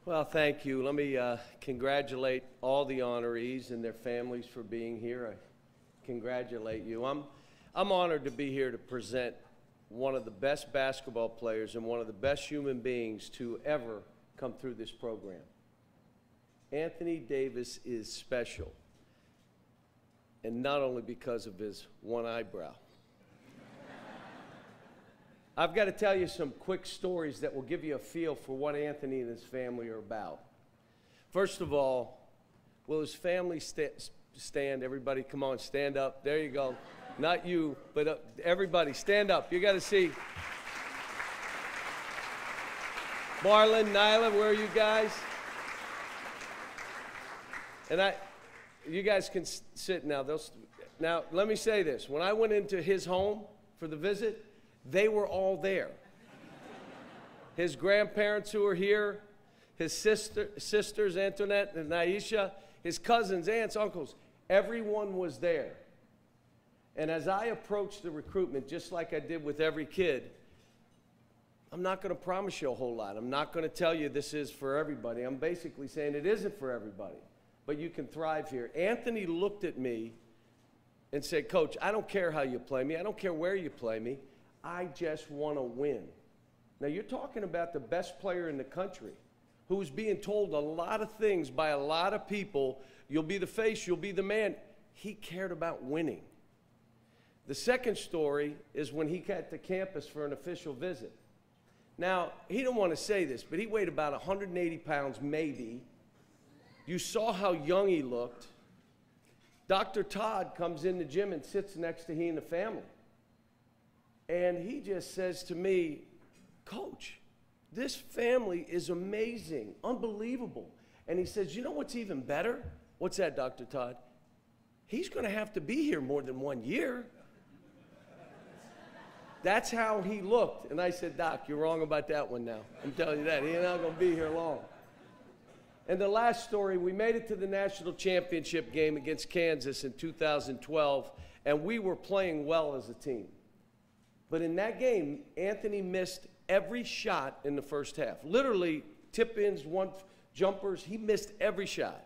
Well, thank you. Let me congratulate all the honorees and their families for being here. I congratulate you. I'm honored to be here to present one of the best basketball players and one of the best human beings to ever come through this program. Anthony Davis is special, and not only because of his one eyebrow. I've got to tell you some quick stories that will give you a feel for what Anthony and his family are about. First of all, will his family stand? Everybody, come on, stand up. There you go. Not you, but everybody, stand up. You got to see. Marlon, Nyla, where are you guys? And you guys can sit now. Now, let me say this. When I went into his home for the visit, they were all there. His grandparents who were here, his sisters, Antoinette and Naisha, his cousins, aunts, uncles, everyone was there. And as I approached the recruitment, just like I did with every kid, I'm not going to promise you a whole lot. I'm not going to tell you this is for everybody. I'm basically saying it isn't for everybody, but you can thrive here. Anthony looked at me and said, Coach, I don't care how you play me. I don't care where you play me. I just want to win. Now, you're talking about the best player in the country who's being told a lot of things by a lot of people. You'll be the face, you'll be the man. He cared about winning. The second story is when he got to campus for an official visit. Now, he didn't want to say this, but he weighed about 180 pounds, maybe. You saw how young he looked. Dr. Todd comes in the gym and sits next to he and the family. And he just says to me, Coach, this family is amazing, unbelievable. And he says, you know what's even better? What's that, Dr. Todd? He's going to have to be here more than 1 year. That's how he looked. And I said, Doc, you're wrong about that one now. I'm telling you that. He's not going to be here long. And the last story, we made it to the national championship game against Kansas in 2012, and we were playing well as a team. But in that game, Anthony missed every shot in the first half. Literally, tip-ins, jumpers, he missed every shot.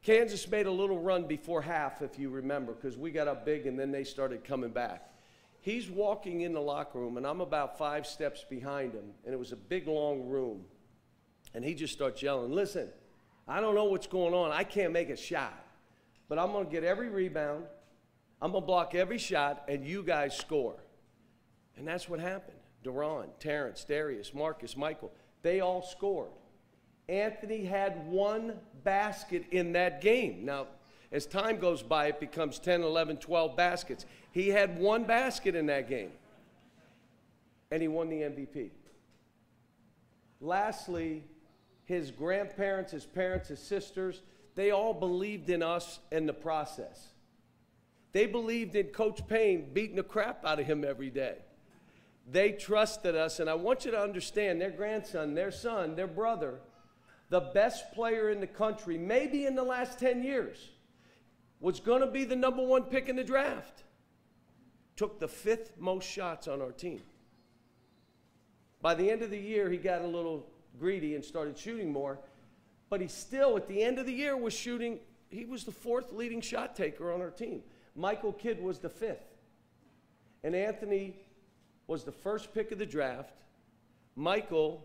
Kansas made a little run before half, if you remember, because we got up big and then they started coming back. He's walking in the locker room, and I'm about 5 steps behind him, and it was a big, long room. And he just starts yelling, listen, I don't know what's going on. I can't make a shot, but I'm going to get every rebound. I'm going to block every shot, and you guys score. And that's what happened. Duran, Terrence, Darius, Marcus, Michael, they all scored. Anthony had 1 basket in that game. Now, as time goes by, it becomes 10, 11, 12 baskets. He had 1 basket in that game, and he won the MVP. Lastly, his grandparents, his parents, his sisters, they all believed in us and the process. They believed in Coach Payne beating the crap out of him every day. They trusted us, and I want you to understand, their grandson, their son, their brother, the best player in the country, maybe in the last 10 years, was going to be the #1 pick in the draft, took the 5th most shots on our team. By the end of the year, he got a little greedy and started shooting more, but he still, at the end of the year, was shooting. He was the 4th leading shot taker on our team. Michael Kidd was the 5th. And Anthony was the 1st pick of the draft. Michael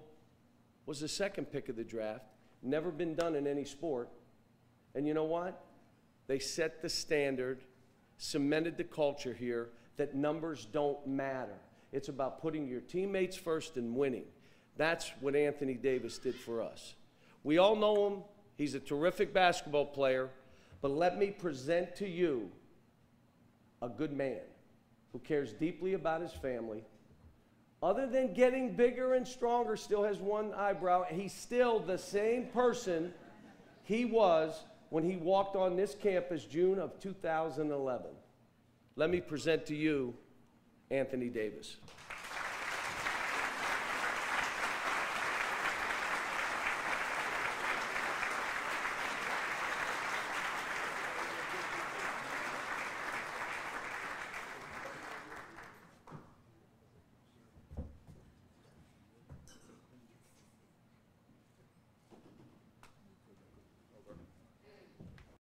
was the 2nd pick of the draft. Never been done in any sport. And you know what? They set the standard, cemented the culture here that numbers don't matter. It's about putting your teammates first and winning. That's what Anthony Davis did for us. We all know him. He's a terrific basketball player. But let me present to you a good man who cares deeply about his family. Other than getting bigger and stronger, still has 1 eyebrow. He's still the same person he was when he walked on this campus June of 2011. Let me present to you Anthony Davis.